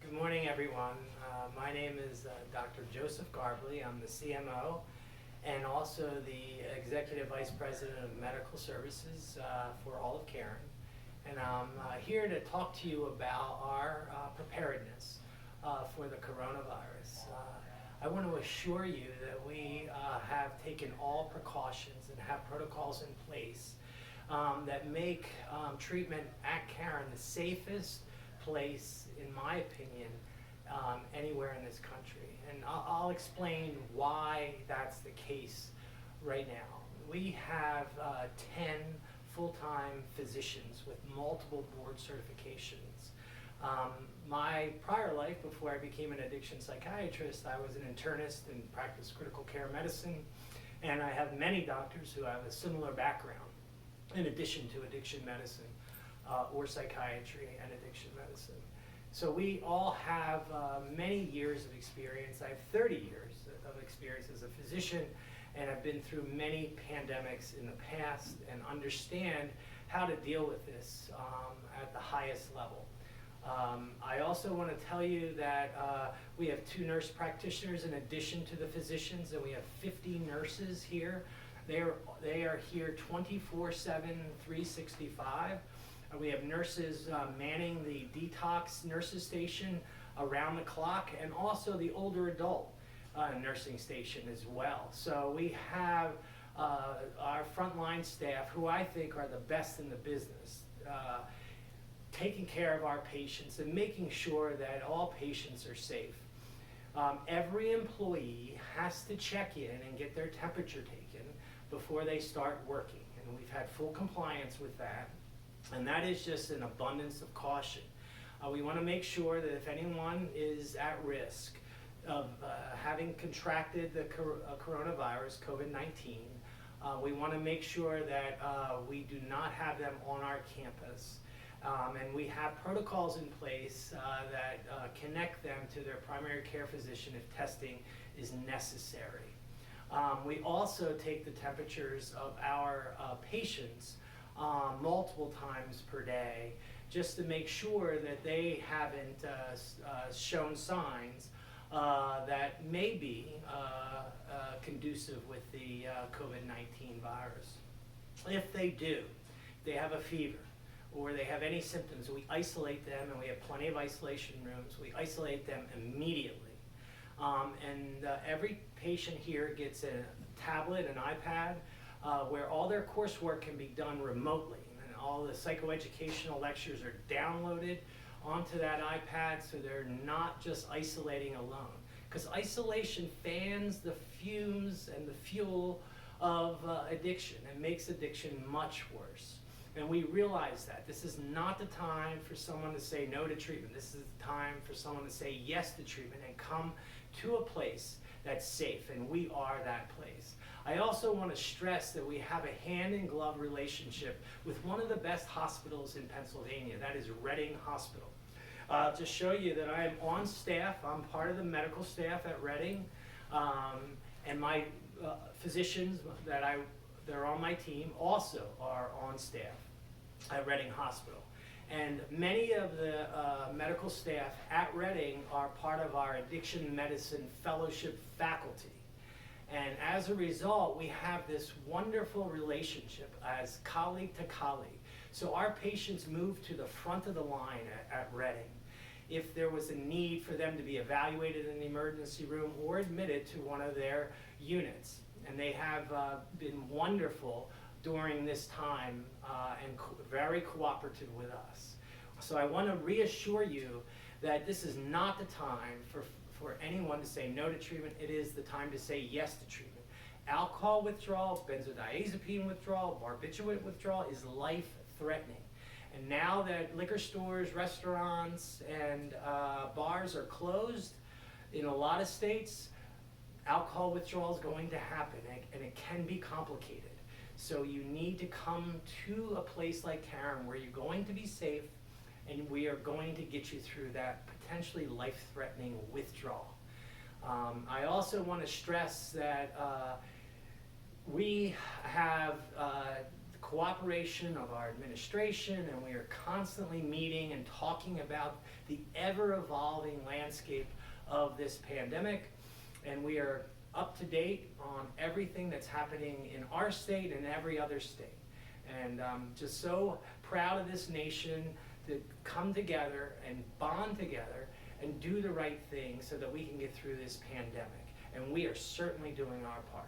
Good morning, everyone. My name is Dr. Joseph Garbely. I'm the CMO and also the Executive Vice President of Medical Services for all of Caron. And I'm here to talk to you about our preparedness for the coronavirus. I want to assure you that we have taken all precautions and have protocols in place that make treatment at Caron the safest place, in my opinion, anywhere in this country. And I'll explain why that's the case right now. We have 10 full-time physicians with multiple board certifications. My prior life, before I became an addiction psychiatrist, I was an internist and practiced critical care medicine. And I have many doctors who have a similar background in addition to addiction medicine or psychiatry and addiction medicine. So we all have many years of experience. I have 30 years of experience as a physician, and I've been through many pandemics in the past and understand how to deal with this at the highest level. I also want to tell you that we have 2 nurse practitioners in addition to the physicians, and we have 50 nurses here. They are here 24/7, 365. We have nurses manning the detox nurses station around the clock, and also the older adult nursing station as well. So we have our frontline staff, who I think are the best in the business, taking care of our patients and making sure that all patients are safe. Every employee has to check in and get their temperature taken before they start working, and we've had full compliance with that. And that is just an abundance of caution. We want to make sure that if anyone is at risk of having contracted the coronavirus, COVID-19, we want to make sure that we do not have them on our campus. And we have protocols in place that connect them to their primary care physician if testing is necessary. We also take the temperatures of our patients multiple times per day, just to make sure that they haven't shown signs that may be conducive with the COVID-19 virus. If they do, they have a fever, or they have any symptoms, we isolate them, and we have plenty of isolation rooms. We isolate them immediately. Every patient here gets a tablet, an iPad, where all their coursework can be done remotely. And all the psychoeducational lectures are downloaded onto that iPad, so they're not just isolating alone. Because isolation fans the fumes and the fuel of addiction and makes addiction much worse. And we realize that. This is not the time for someone to say no to treatment. This is the time for someone to say yes to treatment and come to a place that's safe, and we are that place. I also want to stress that we have a hand-in-glove relationship with one of the best hospitals in Pennsylvania. That is Reading Hospital. To show you that I am on staff, I'm part of the medical staff at Reading, and my physicians that are on my team also are on staff at Reading Hospital. And many of the medical staff at Reading are part of our addiction medicine fellowship faculty. And as a result, we have this wonderful relationship as colleague to colleague. So our patients move to the front of the line at Reading if there was a need for them to be evaluated in the emergency room or admitted to one of their units. And they have been wonderful during this time and very cooperative with us. So I want to reassure you that this is not the time for anyone to say no to treatment. It is the time to say yes to treatment. Alcohol withdrawal, benzodiazepine withdrawal, barbiturate withdrawal is life-threatening. And now that liquor stores, restaurants, and bars are closed in a lot of states, alcohol withdrawal is going to happen, and it can be complicated. So you need to come to a place like Caron where you're going to be safe, and we are going to get you through that potentially life-threatening withdrawal. I also want to stress that we have cooperation of our administration, and we are constantly meeting and talking about the ever-evolving landscape of this pandemic. And we are up to date on everything that's happening in our state and every other state. And I'm just so proud of this nation to come together and bond together and do the right thing so that we can get through this pandemic. And we are certainly doing our part.